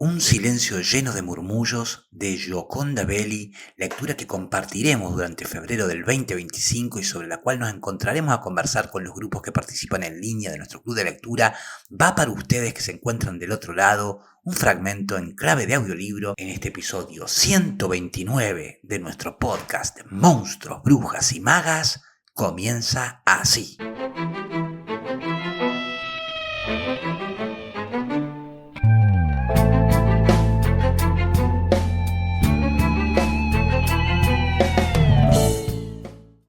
Un silencio lleno de murmullos de Gioconda Belli, lectura que compartiremos durante febrero del 2025 y sobre la cual nos encontraremos a conversar con los grupos que participan en línea de nuestro club de lectura, va para ustedes que se encuentran del otro lado, un fragmento en clave de audiolibro en este episodio 129 de nuestro podcast Monstruos, Brujas y Magas. Comienza así.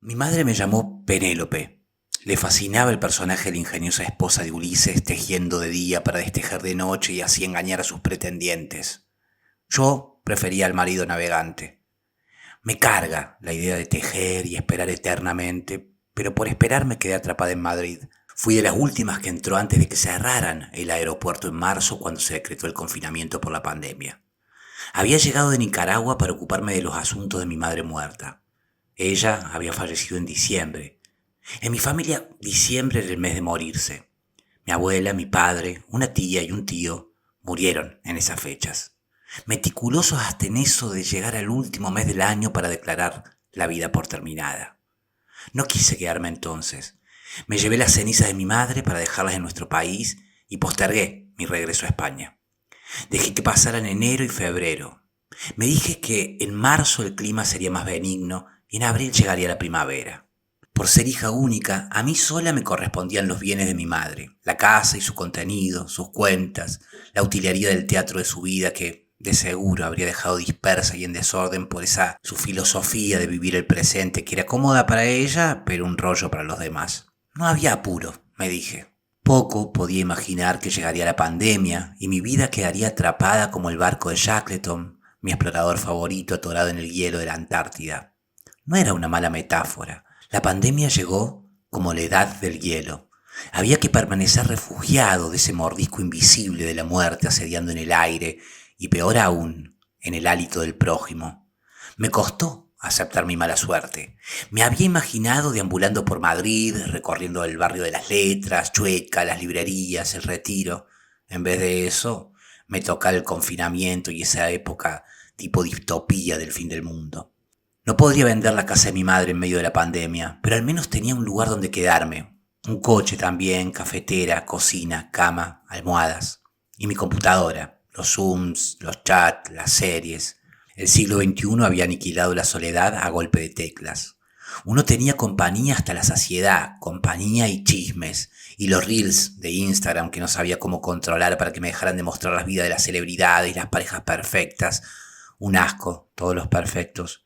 Mi madre me llamó Penélope. Le fascinaba el personaje de la ingeniosa esposa de Ulises, tejiendo de día para destejer de noche y así engañar a sus pretendientes. Yo prefería al marido navegante. Me carga la idea de tejer y esperar eternamente, pero por esperar me quedé atrapada en Madrid. Fui de las últimas que entró antes de que cerraran el aeropuerto en marzo, cuando se decretó el confinamiento por la pandemia. Había llegado de Nicaragua para ocuparme de los asuntos de mi madre muerta. Ella había fallecido en diciembre. En mi familia, diciembre era el mes de morirse. Mi abuela, mi padre, una tía y un tío murieron en esas fechas. Meticulosos hasta en eso de llegar al último mes del año para declarar la vida por terminada. No quise quedarme entonces. Me llevé las cenizas de mi madre para dejarlas en nuestro país y postergué mi regreso a España. Dejé que pasaran enero y febrero. Me dije que en marzo el clima sería más benigno y en abril llegaría la primavera. Por ser hija única, a mí sola me correspondían los bienes de mi madre, la casa y su contenido, sus cuentas, la utilería del teatro de su vida que, de seguro, habría dejado dispersa y en desorden por esa su filosofía de vivir el presente, que era cómoda para ella, pero un rollo para los demás. No había apuro, me dije. Poco podía imaginar que llegaría la pandemia y mi vida quedaría atrapada como el barco de Shackleton, mi explorador favorito atorado en el hielo de la Antártida. No era una mala metáfora. La pandemia llegó como la edad del hielo. Había que permanecer refugiado de ese mordisco invisible de la muerte asediando en el aire y, peor aún, en el hálito del prójimo. Me costó aceptar mi mala suerte. Me había imaginado deambulando por Madrid, recorriendo el barrio de las Letras, Chueca, las librerías, el Retiro. En vez de eso, me tocaba el confinamiento y esa época tipo distopía del fin del mundo. No podría vender la casa de mi madre en medio de la pandemia, pero al menos tenía un lugar donde quedarme. Un coche también, cafetera, cocina, cama, almohadas. Y mi computadora, los Zooms, los chats, las series. El siglo XXI había aniquilado la soledad a golpe de teclas. Uno tenía compañía hasta la saciedad, compañía y chismes. Y los reels de Instagram que no sabía cómo controlar para que me dejaran de mostrar las vidas de las celebridades y las parejas perfectas. Un asco, todos los perfectos.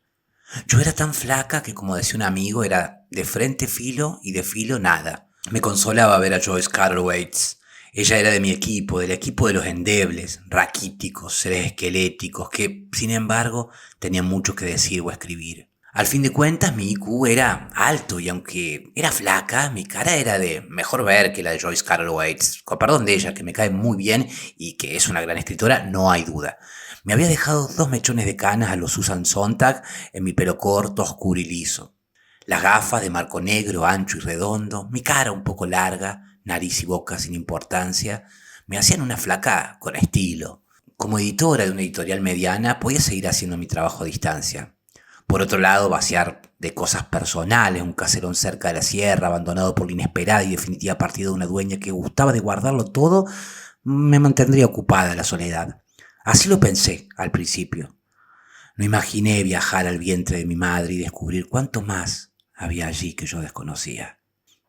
Yo era tan flaca que, como decía un amigo, era de frente filo y de filo nada. Me consolaba ver a Joyce Carol Oates. Ella era de mi equipo, del equipo de los endebles, raquíticos, seres esqueléticos, que, sin embargo, tenían mucho que decir o escribir. Al fin de cuentas, mi IQ era alto y aunque era flaca, mi cara era de mejor ver que la de Joyce Carol Oates. Con perdón de ella, que me cae muy bien y que es una gran escritora, no hay duda. Me había dejado 2 mechones de canas a los Susan Sontag en mi pelo corto, oscuro y liso. Las gafas de marco negro, ancho y redondo, mi cara un poco larga, nariz y boca sin importancia, me hacían una flaca con estilo. Como editora de una editorial mediana, podía seguir haciendo mi trabajo a distancia. Por otro lado, vaciar de cosas personales un caserón cerca de la sierra, abandonado por la inesperada y definitiva partida de una dueña que gustaba de guardarlo todo, me mantendría ocupada la soledad. Así lo pensé al principio. No imaginé viajar al vientre de mi madre y descubrir cuánto más había allí que yo desconocía.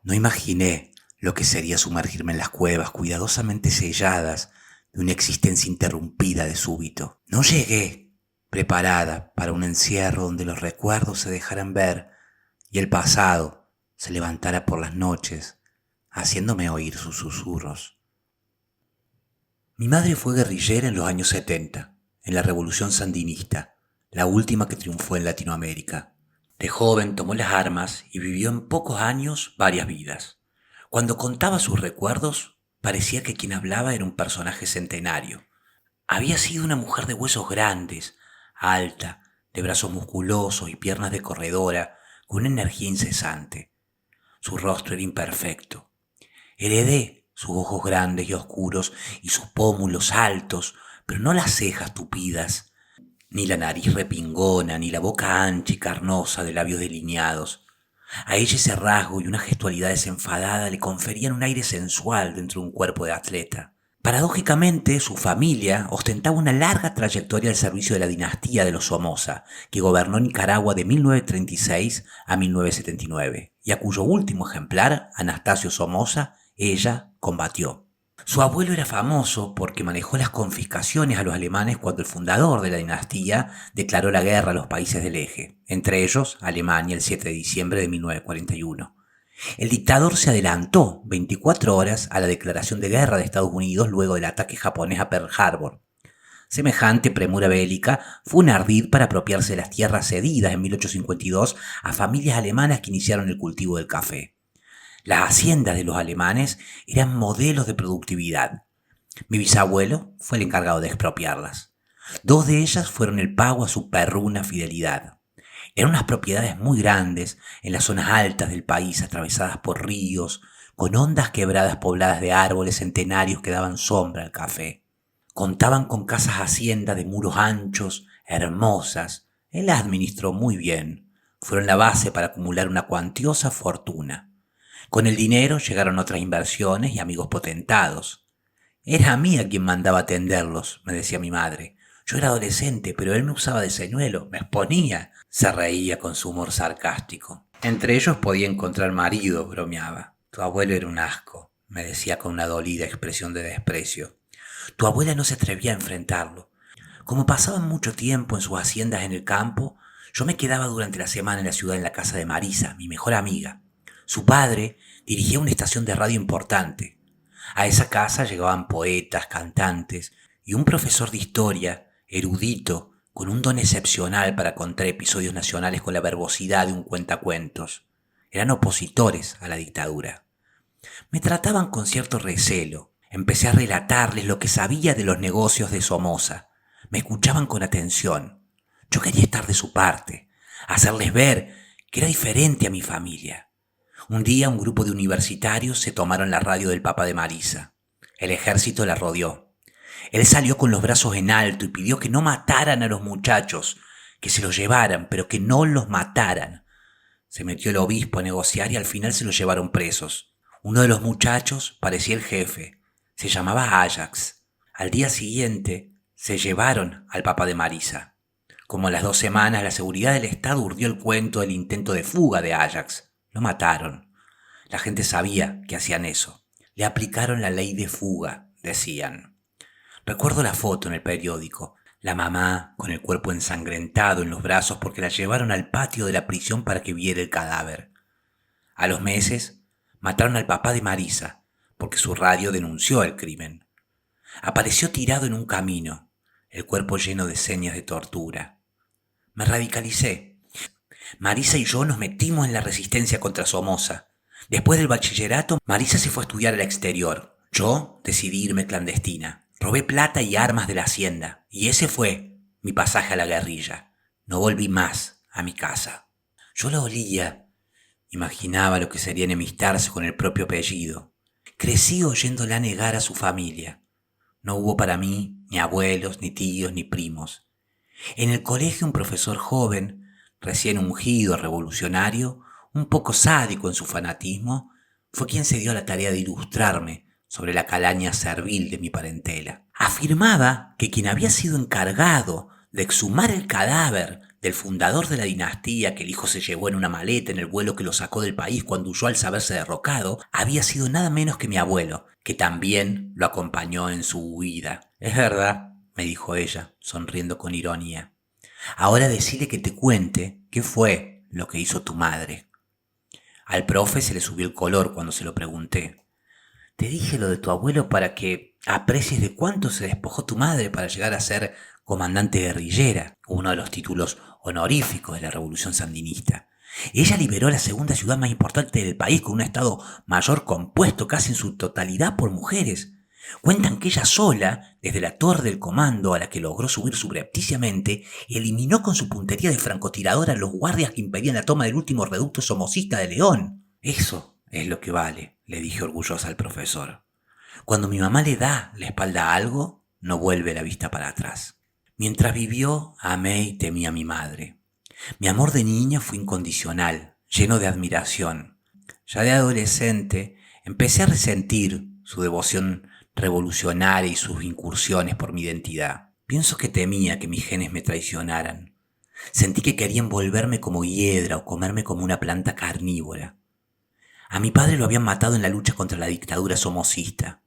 No imaginé lo que sería sumergirme en las cuevas cuidadosamente selladas de una existencia interrumpida de súbito. No llegué preparada para un encierro donde los recuerdos se dejaran ver y el pasado se levantara por las noches, haciéndome oír sus susurros. Mi madre fue guerrillera en los años 70, en la Revolución Sandinista, la última que triunfó en Latinoamérica. De joven tomó las armas y vivió en pocos años varias vidas. Cuando contaba sus recuerdos, parecía que quien hablaba era un personaje centenario. Había sido una mujer de huesos grandes, alta, de brazos musculosos y piernas de corredora, con una energía incesante. Su rostro era imperfecto. Heredé sus ojos grandes y oscuros y sus pómulos altos, pero no las cejas tupidas, ni la nariz repingona, ni la boca ancha y carnosa de labios delineados. A ella ese rasgo y una gestualidad desenfadada le conferían un aire sensual dentro de un cuerpo de atleta. Paradójicamente, su familia ostentaba una larga trayectoria al servicio de la dinastía de los Somoza, que gobernó Nicaragua de 1936 a 1979, y a cuyo último ejemplar, Anastasio Somoza, ella combatió. Su abuelo era famoso porque manejó las confiscaciones a los alemanes cuando el fundador de la dinastía declaró la guerra a los países del eje, entre ellos Alemania el 7 de diciembre de 1941. El dictador se adelantó 24 horas a la declaración de guerra de Estados Unidos luego del ataque japonés a Pearl Harbor. Semejante premura bélica fue un ardid para apropiarse de las tierras cedidas en 1852 a familias alemanas que iniciaron el cultivo del café. Las haciendas de los alemanes eran modelos de productividad. Mi bisabuelo fue el encargado de expropiarlas. 2 de ellas fueron el pago a su perruna fidelidad. Eran unas propiedades muy grandes en las zonas altas del país, atravesadas por ríos, con hondas quebradas pobladas de árboles centenarios que daban sombra al café. Contaban con casas hacienda de muros anchos, hermosas. Él las administró muy bien. Fueron la base para acumular una cuantiosa fortuna. Con el dinero llegaron otras inversiones y amigos potentados. Era a mí a quien mandaba atenderlos, me decía mi madre. Yo era adolescente, pero él me usaba de señuelo, me exponía. Se reía con su humor sarcástico. Entre ellos podía encontrar marido, bromeaba. Tu abuelo era un asco, me decía con una dolida expresión de desprecio. Tu abuela no se atrevía a enfrentarlo. Como pasaban mucho tiempo en sus haciendas en el campo, yo me quedaba durante la semana en la ciudad en la casa de Marisa, mi mejor amiga. Su padre dirigía una estación de radio importante. A esa casa llegaban poetas, cantantes y un profesor de historia, erudito, con un don excepcional para contar episodios nacionales con la verbosidad de un cuentacuentos. Eran opositores a la dictadura. Me trataban con cierto recelo. Empecé a relatarles lo que sabía de los negocios de Somoza. Me escuchaban con atención. Yo quería estar de su parte, hacerles ver que era diferente a mi familia. Un día un grupo de universitarios se tomaron la radio del papá de Marisa. El ejército la rodeó. Él salió con los brazos en alto y pidió que no mataran a los muchachos, que se los llevaran, pero que no los mataran. Se metió el obispo a negociar y al final se los llevaron presos. Uno de los muchachos parecía el jefe. Se llamaba Ajax. Al día siguiente se llevaron al papá de Marisa. Como a las 2 semanas, la seguridad del Estado urdió el cuento del intento de fuga de Ajax. Lo mataron. La gente sabía que hacían eso. Le aplicaron la ley de fuga, decían. Recuerdo la foto en el periódico. La mamá con el cuerpo ensangrentado en los brazos porque la llevaron al patio de la prisión para que viera el cadáver. A los meses, mataron al papá de Marisa porque su radio denunció el crimen. Apareció tirado en un camino, el cuerpo lleno de señas de tortura. Me radicalicé. Marisa y yo nos metimos en la resistencia contra Somoza. Después del bachillerato, Marisa se fue a estudiar al exterior. Yo decidí irme clandestina. Robé plata y armas de la hacienda, y ese fue mi pasaje a la guerrilla. No volví más a mi casa. Yo la olía, imaginaba lo que sería enemistarse con el propio apellido. Crecí oyéndola negar a su familia. No hubo para mí ni abuelos, ni tíos, ni primos. En el colegio un profesor joven, recién ungido revolucionario, un poco sádico en su fanatismo, fue quien se dio a la tarea de ilustrarme sobre la calaña servil de mi parentela. Afirmaba que quien había sido encargado de exhumar el cadáver del fundador de la dinastía que el hijo se llevó en una maleta en el vuelo que lo sacó del país cuando huyó al saberse derrocado, había sido nada menos que mi abuelo, que también lo acompañó en su huida. Es verdad, me dijo ella, sonriendo con ironía. Ahora decile que te cuente qué fue lo que hizo tu madre. Al profe se le subió el color cuando se lo pregunté. Te dije lo de tu abuelo para que aprecies de cuánto se despojó tu madre para llegar a ser comandante guerrillera, uno de los títulos honoríficos de la revolución sandinista. Ella liberó la segunda ciudad más importante del país con un estado mayor compuesto casi en su totalidad por mujeres. Cuentan que ella sola, desde la torre del comando a la que logró subir subrepticiamente, eliminó con su puntería de francotiradora a los guardias que impedían la toma del último reducto somocista de León. Eso es lo que vale, le dije orgullosa al profesor. Cuando mi mamá le da la espalda a algo, no vuelve la vista para atrás. Mientras vivió, amé y temí a mi madre. Mi amor de niña fue incondicional, lleno de admiración. Ya de adolescente, empecé a resentir su devoción revolucionaria y sus incursiones por mi identidad. Pienso que temía que mis genes me traicionaran. Sentí que querían volverme como hiedra o comerme como una planta carnívora. A mi padre lo habían matado en la lucha contra la dictadura somocista.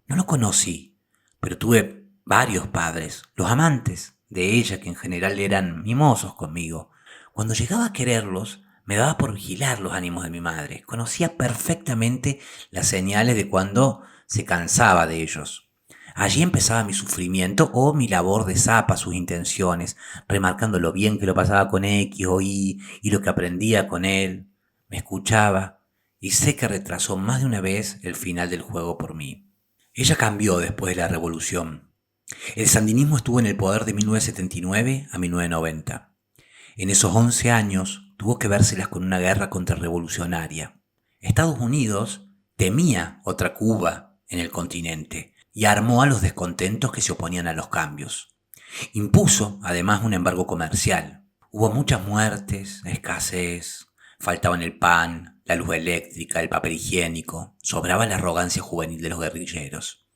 No lo conocí, pero tuve varios padres, los amantes de ella, que en general eran mimosos conmigo. Cuando llegaba a quererlos, me daba por vigilar los ánimos de mi madre. Conocía perfectamente las señales de cuando se cansaba de ellos. Allí empezaba mi sufrimiento o mi labor de zapa sus intenciones, remarcando lo bien que lo pasaba con X o Y y lo que aprendía con él. Me escuchaba y sé que retrasó más de una vez el final del juego por mí. Ella cambió después de la revolución. El sandinismo estuvo en el poder de 1979 a 1990. En esos 11 años tuvo que vérselas con una guerra contrarrevolucionaria. Estados Unidos temía otra Cuba en el continente y armó a los descontentos que se oponían a los cambios. Impuso, además, un embargo comercial. Hubo muchas muertes, escasez, faltaban el pan, la luz eléctrica, el papel higiénico, sobraba la arrogancia juvenil de los guerrilleros.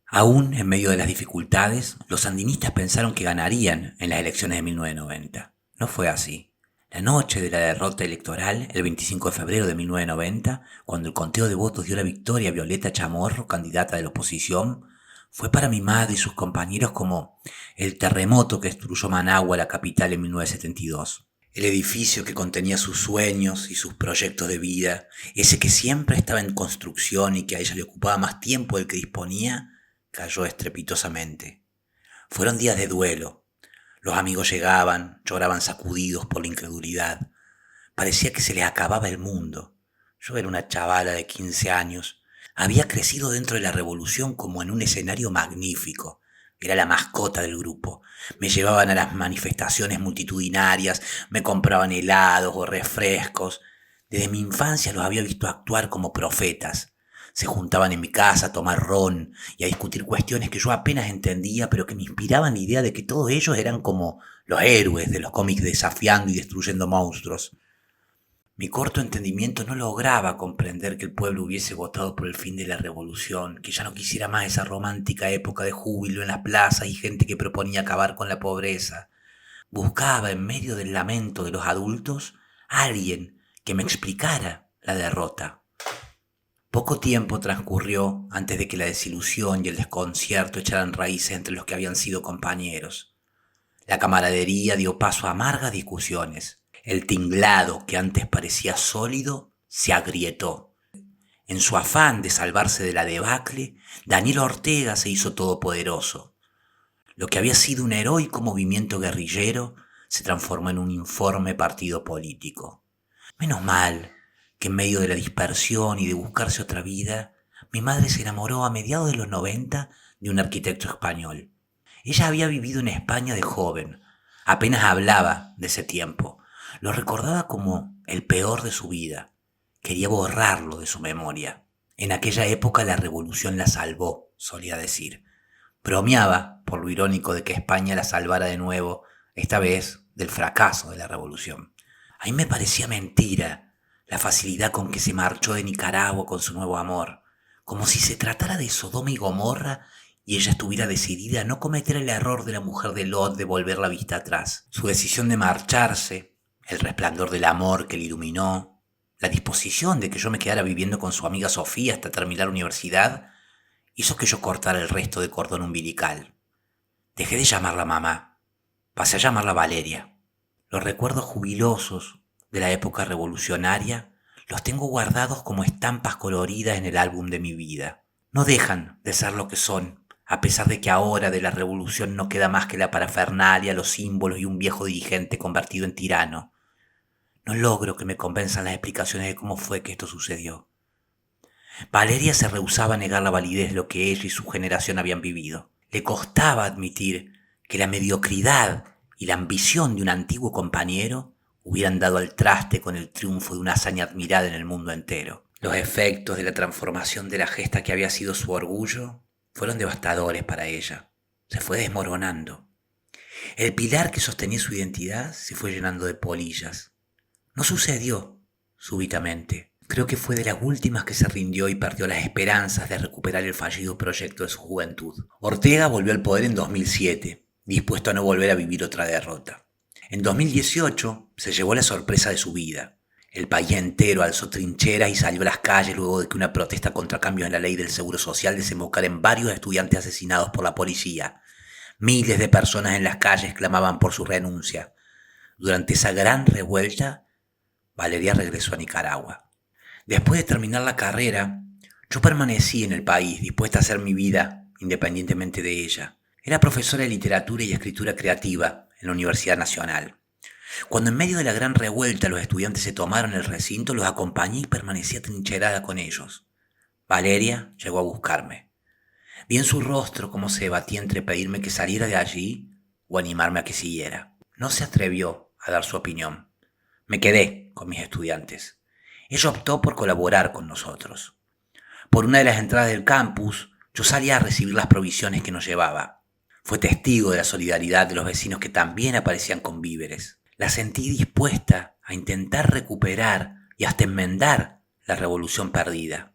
Aún en medio de las dificultades, los sandinistas pensaron que ganarían en las elecciones de 1990. No fue así. La noche de la derrota electoral, el 25 de febrero de 1990, cuando el conteo de votos dio la victoria a Violeta Chamorro, candidata de la oposición, fue para mi madre y sus compañeros como el terremoto que destruyó Managua, la capital, en 1972. El edificio que contenía sus sueños y sus proyectos de vida, ese que siempre estaba en construcción y que a ella le ocupaba más tiempo del que disponía, cayó estrepitosamente. Fueron días de duelo. Los amigos llegaban, lloraban sacudidos por la incredulidad. Parecía que se les acababa el mundo. Yo era una chavala de 15 años. Había crecido dentro de la revolución como en un escenario magnífico. Era la mascota del grupo. Me llevaban a las manifestaciones multitudinarias, me compraban helados o refrescos. Desde mi infancia los había visto actuar como profetas. Se juntaban en mi casa a tomar ron y a discutir cuestiones que yo apenas entendía, pero que me inspiraban la idea de que todos ellos eran como los héroes de los cómics desafiando y destruyendo monstruos. Mi corto entendimiento no lograba comprender que el pueblo hubiese votado por el fin de la revolución, que ya no quisiera más esa romántica época de júbilo en las plazas y gente que proponía acabar con la pobreza. Buscaba en medio del lamento de los adultos a alguien que me explicara la derrota. Poco tiempo transcurrió antes de que la desilusión y el desconcierto echaran raíces entre los que habían sido compañeros. La camaradería dio paso a amargas discusiones. El tinglado, que antes parecía sólido, se agrietó. En su afán de salvarse de la debacle, Daniel Ortega se hizo todopoderoso. Lo que había sido un heroico movimiento guerrillero se transformó en un informe partido político. Menos mal que en medio de la dispersión y de buscarse otra vida, mi madre se enamoró a mediados de los 90 de un arquitecto español. Ella había vivido en España de joven, apenas hablaba de ese tiempo, lo recordaba como el peor de su vida, quería borrarlo de su memoria. En aquella época la revolución la salvó, solía decir. Bromeaba por lo irónico de que España la salvara de nuevo, esta vez del fracaso de la revolución. A mí me parecía mentira la facilidad con que se marchó de Nicaragua con su nuevo amor, como si se tratara de Sodoma y Gomorra y ella estuviera decidida a no cometer el error de la mujer de Lot de volver la vista atrás. Su decisión de marcharse, el resplandor del amor que le iluminó, la disposición de que yo me quedara viviendo con su amiga Sofía hasta terminar la universidad, hizo que yo cortara el resto de cordón umbilical. Dejé de llamarla mamá, pasé a llamarla Valeria. Los recuerdos jubilosos de la época revolucionaria los tengo guardados como estampas coloridas en el álbum de mi vida. No dejan de ser lo que son, a pesar de que ahora de la revolución no queda más que la parafernalia, los símbolos y un viejo dirigente convertido en tirano. No logro que me convenzan las explicaciones de cómo fue que esto sucedió. Valeria se rehusaba a negar la validez de lo que ella y su generación habían vivido. Le costaba admitir que la mediocridad y la ambición de un antiguo compañero hubieran dado al traste con el triunfo de una hazaña admirada en el mundo entero. Los efectos de la transformación de la gesta que había sido su orgullo fueron devastadores para ella. se fue desmoronando. El pilar que sostenía su identidad se fue llenando de polillas. No sucedió súbitamente. Creo que fue de las últimas que se rindió y perdió las esperanzas de recuperar el fallido proyecto de su juventud. Ortega volvió al poder en 2007, dispuesto a no volver a vivir otra derrota. En 2018 se llevó la sorpresa de su vida. El país entero alzó trincheras y salió a las calles luego de que una protesta contra cambios en la ley del Seguro Social desembocara en varios estudiantes asesinados por la policía. Miles de personas en las calles clamaban por su renuncia. Durante esa gran revuelta, Valeria regresó a Nicaragua. Después de terminar la carrera, yo permanecí en el país, dispuesta a hacer mi vida independientemente de ella. Era profesora de literatura y escritura creativa en la Universidad Nacional. Cuando en medio de la gran revuelta los estudiantes se tomaron el recinto, los acompañé y permanecí atrincherada con ellos. Valeria llegó a buscarme. Vi en su rostro cómo se debatía entre pedirme que saliera de allí o animarme a que siguiera. No se atrevió a dar su opinión. Me quedé con mis estudiantes. Ella optó por colaborar con nosotros. Por una de las entradas del campus, yo salía a recibir las provisiones que nos llevaba. Fue testigo de la solidaridad de los vecinos que también aparecían con víveres. La sentí dispuesta a intentar recuperar y hasta enmendar la revolución perdida.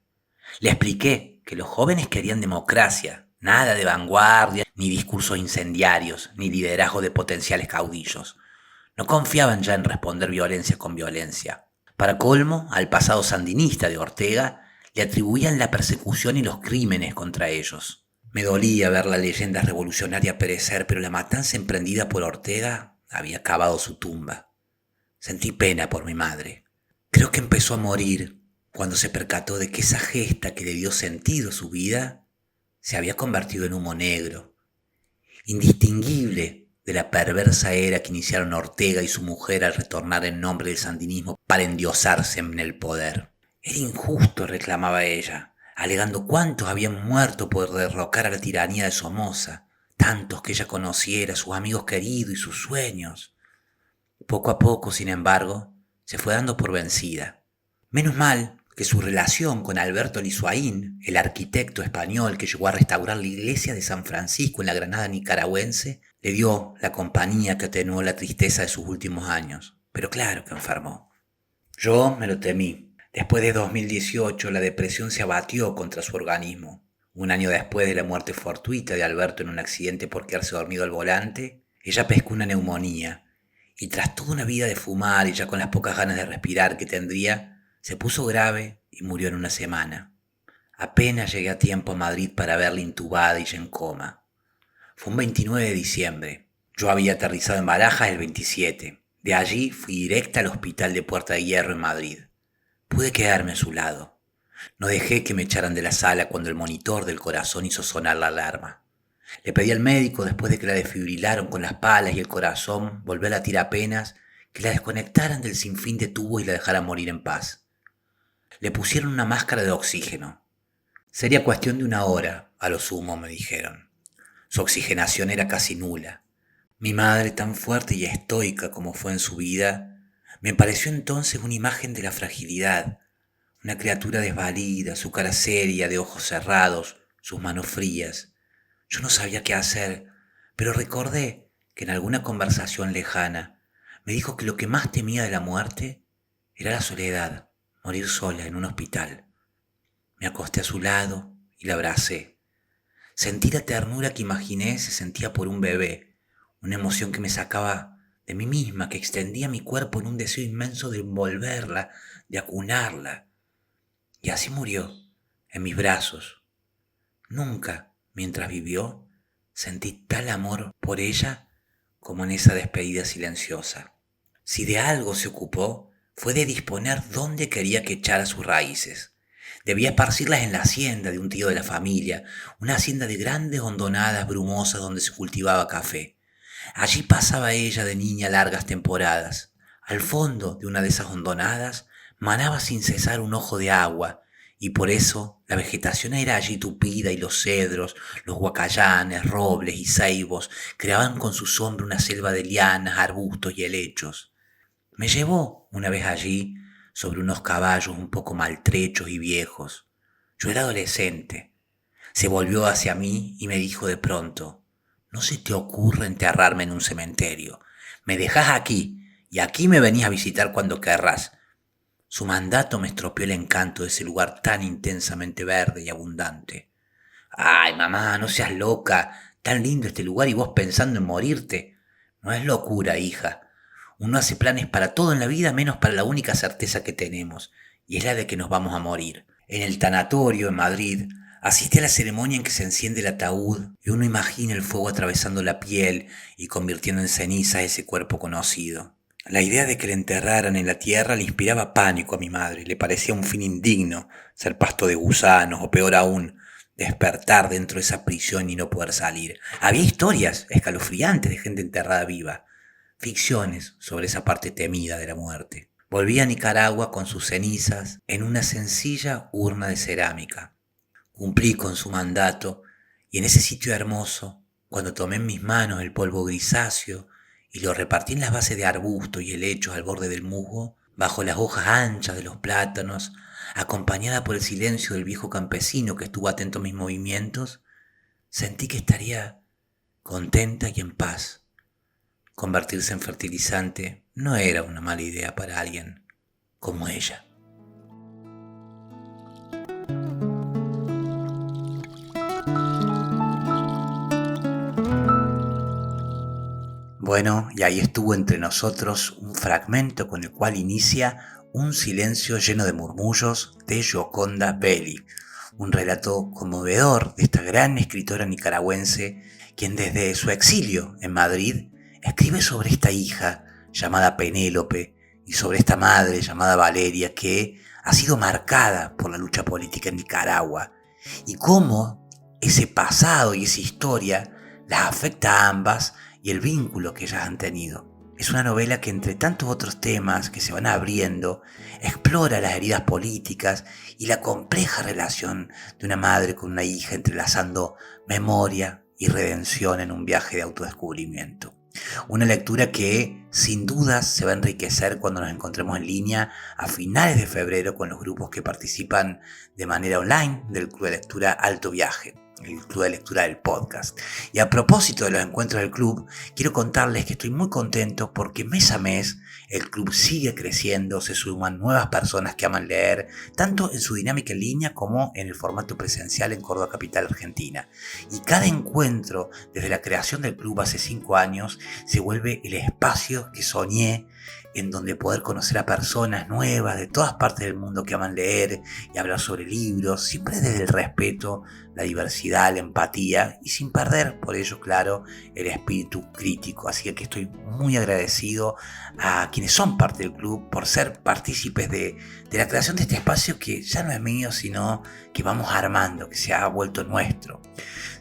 Le expliqué que los jóvenes querían democracia, nada de vanguardia, ni discursos incendiarios, ni liderazgo de potenciales caudillos. No confiaban ya en responder violencia con violencia. Para colmo, al pasado sandinista de Ortega le atribuían la persecución y los crímenes contra ellos. Me dolía ver la leyenda revolucionaria perecer, pero la matanza emprendida por Ortega había cavado su tumba. Sentí pena por mi madre. Creo que empezó a morir cuando se percató de que esa gesta que le dio sentido a su vida se había convertido en humo negro, indistinguible de la perversa era que iniciaron Ortega y su mujer al retornar en nombre del sandinismo para endiosarse en el poder. Era injusto, reclamaba ella, alegando cuántos habían muerto por derrocar a la tiranía de Somoza, tantos que ella conociera, sus amigos queridos y sus sueños. Poco a poco, sin embargo, se fue dando por vencida. Menos mal que su relación con Alberto Lisuain, el arquitecto español que llegó a restaurar la iglesia de San Francisco en la Granada nicaragüense, le dio la compañía que atenuó la tristeza de sus últimos años. Pero claro que enfermó. Yo me lo temí. Después de 2018, la depresión se abatió contra su organismo. Un año después de la muerte fortuita de Alberto en un accidente por quedarse dormido al volante, ella pescó una neumonía y tras toda una vida de fumar y ya con las pocas ganas de respirar que tendría, se puso grave y murió en una semana. Apenas llegué a tiempo a Madrid para verla intubada y ya en coma. Fue un 29 de diciembre. Yo había aterrizado en Barajas el 27. De allí fui directa al hospital de Puerta de Hierro en Madrid. Pude quedarme a su lado. No dejé que me echaran de la sala cuando el monitor del corazón hizo sonar la alarma. Le pedí al médico, después de que la desfibrilaron con las palas y el corazón volvió a latir apenas, que la desconectaran del sinfín de tubos y la dejaran morir en paz. Le pusieron una máscara de oxígeno. Sería cuestión de una hora, a lo sumo, me dijeron. Su oxigenación era casi nula. Mi madre, tan fuerte y estoica como fue en su vida, me pareció entonces una imagen de la fragilidad, una criatura desvalida, su cara seria, de ojos cerrados, sus manos frías. Yo no sabía qué hacer, pero recordé que en alguna conversación lejana me dijo que lo que más temía de la muerte era la soledad, morir sola en un hospital. Me acosté a su lado y la abracé. Sentí la ternura que imaginé se sentía por un bebé, una emoción que me sacaba de mí misma, que extendía mi cuerpo en un deseo inmenso de envolverla, de acunarla. Y así murió, en mis brazos. Nunca, mientras vivió, sentí tal amor por ella como en esa despedida silenciosa. Si de algo se ocupó, fue de disponer dónde quería que echara sus raíces. Debía esparcirlas en la hacienda de un tío de la familia, una hacienda de grandes hondonadas brumosas donde se cultivaba café. Allí pasaba ella de niña largas temporadas. Al fondo de una de esas hondonadas manaba sin cesar un ojo de agua, y por eso la vegetación era allí tupida y los cedros, los huacayanes, robles y ceibos creaban con su sombra una selva de lianas, arbustos y helechos. Me llevó una vez allí sobre unos caballos un poco maltrechos y viejos. Yo era adolescente. Se volvió hacia mí y me dijo de pronto: no se te ocurre enterrarme en un cementerio. Me dejás aquí, y aquí me venís a visitar cuando querrás. Su mandato me estropeó el encanto de ese lugar tan intensamente verde y abundante. Ay, mamá, no seas loca. Tan lindo este lugar y vos pensando en morirte. No es locura, hija. Uno hace planes para todo en la vida menos para la única certeza que tenemos, y es la de que nos vamos a morir. En el tanatorio, en Madrid, asistí a la ceremonia en que se enciende el ataúd y uno imagina el fuego atravesando la piel y convirtiendo en ceniza ese cuerpo conocido. La idea de que le enterraran en la tierra le inspiraba pánico a mi madre. Le parecía un fin indigno ser pasto de gusanos o peor aún, despertar dentro de esa prisión y no poder salir. Había historias escalofriantes de gente enterrada viva, ficciones sobre esa parte temida de la muerte. Volví a Nicaragua con sus cenizas en una sencilla urna de cerámica. Cumplí con su mandato y en ese sitio hermoso, cuando tomé en mis manos el polvo grisáceo y lo repartí en las bases de arbustos y helechos al borde del musgo, bajo las hojas anchas de los plátanos, acompañada por el silencio del viejo campesino que estuvo atento a mis movimientos, sentí que estaría contenta y en paz. Convertirse en fertilizante no era una mala idea para alguien como ella. Bueno, y ahí estuvo entre nosotros un fragmento con el cual inicia Un silencio lleno de murmullos de Gioconda Belli, un relato conmovedor de esta gran escritora nicaragüense, quien desde su exilio en Madrid escribe sobre esta hija llamada Penélope y sobre esta madre llamada Valeria que ha sido marcada por la lucha política en Nicaragua y cómo ese pasado y esa historia las afecta a ambas y el vínculo que ellas han tenido. Es una novela que entre tantos otros temas que se van abriendo, explora las heridas políticas y la compleja relación de una madre con una hija entrelazando memoria y redención en un viaje de autodescubrimiento. Una lectura que sin dudas se va a enriquecer cuando nos encontremos en línea a finales de febrero con los grupos que participan de manera online del Club de Lectura Alto Viaje, el Club de Lectura del podcast. Y a propósito de los encuentros del club, quiero contarles que estoy muy contento porque mes a mes el club sigue creciendo, se suman nuevas personas que aman leer, tanto en su dinámica en línea como en el formato presencial en Córdoba, capital argentina. Y cada encuentro, desde la creación del club hace 5 años, se vuelve el espacio que soñé, en donde poder conocer a personas nuevas de todas partes del mundo que aman leer y hablar sobre libros, siempre desde el respeto, la diversidad, la empatía y sin perder, por ello, claro, el espíritu crítico. Así que estoy muy agradecido a quienes son parte del club por ser partícipes de la creación de este espacio que ya no es mío, sino que vamos armando, que se ha vuelto nuestro.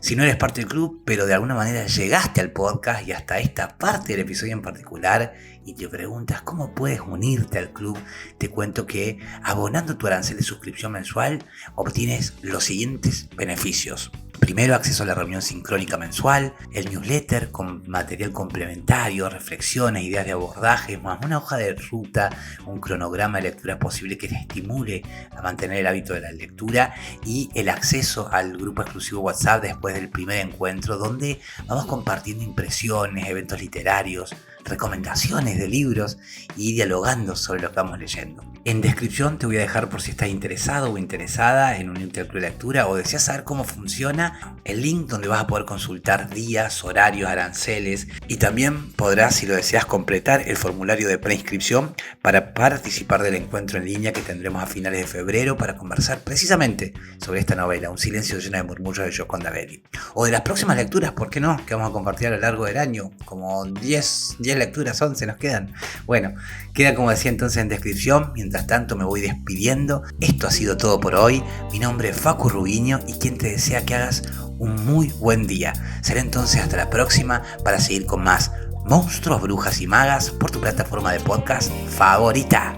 Si no eres parte del club, pero de alguna manera llegaste al podcast y hasta esta parte del episodio en particular y te preguntas cómo puedes unirte al club, te cuento que abonando tu arancel de suscripción mensual obtienes los siguientes beneficios. Primero, acceso a la reunión sincrónica mensual, el newsletter con material complementario, reflexiones, ideas de abordaje, más una hoja de ruta, un cronograma de lectura posible que te estimule a mantener el hábito de la lectura y el acceso al grupo exclusivo WhatsApp después del primer encuentro, donde vamos compartiendo impresiones, eventos literarios, recomendaciones de libros y dialogando sobre lo que vamos leyendo. En descripción te voy a dejar, por si estás interesado o interesada en unirte al club de lectura o deseas saber cómo funciona, el link donde vas a poder consultar días, horarios, aranceles y también podrás, si lo deseas, completar el formulario de preinscripción para participar del encuentro en línea que tendremos a finales de febrero para conversar precisamente sobre esta novela, Un silencio lleno de murmullos de Gioconda Belli. O de las próximas lecturas, ¿por qué no? Que vamos a compartir a lo largo del año, como 10 lecturas, 11 nos quedan. Bueno, queda como decía entonces en descripción. Mientras tanto me voy despidiendo. Esto ha sido todo por hoy. Mi nombre es Facu Rubiño y quien te desea que hagas un muy buen día. Será entonces hasta la próxima para seguir con más Monstruos, Brujas y Magas por tu plataforma de podcast favorita.